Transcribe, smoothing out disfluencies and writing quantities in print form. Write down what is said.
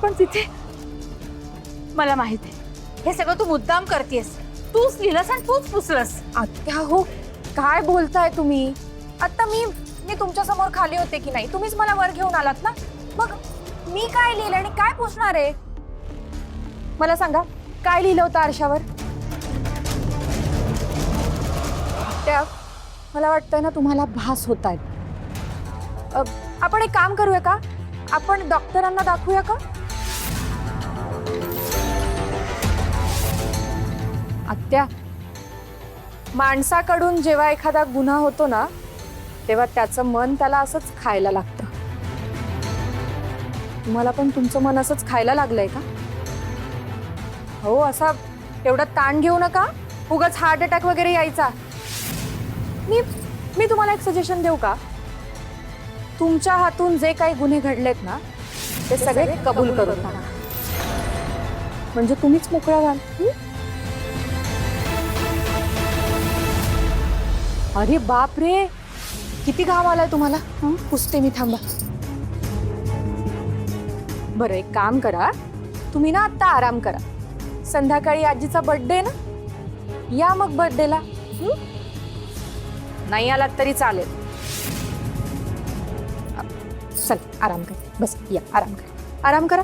पण तिथे मला माहिती आहे हे सगळं तू मुद्दाम करतेस. तूच लिहिलंस आणि तूच पुसलंस. आत्या हो, काय बोलताय तुम्ही? आता मी तुमच्या समोर खाली होते की नाही? तुम्हीच मला वर घेऊन आलात ना. मग मी काय लिहिलं आणि काय पुसणार आहे? मला सांगा, काय लिहिलं होतं आरशावर? आत्या, मला वाटतंय ना तुम्हाला भास होत आहेत. आपण एक काम करूया का? आपण डॉक्टरांना दाखवूया का? आत्या, माणसाकडून जेव्हा एखादा गुन्हा होतो ना तेव्हा त्याचं मन त्याला असंच खायला लागतं. तुम्हाला पण तुमचं मन असंच खायला लागलंय का? हो, असा एवढा ताण घेऊ नका, उगाच हार्ट अटॅक वगैरे यायचा. मी तुम्हाला एक सजेशन देऊ का? तुमच्या हातून जे काही गुन्हे घडलेत ना ते सगळे कबूल करून टाका, म्हणजे तुम्हीच मोकळा व्हाल. अरे बाप रे, किती घाम आलाय तुम्हाला. पुसते मी, थांबा. बरं, एक काम करा, तुम्ही ना आता आराम करा. संध्याकाळी आजीचा बर्थडे ना, या मग बर्थडेला. नाही आलात तरी चालेल. चल, आराम करा. बस या, आराम करा, आराम करा.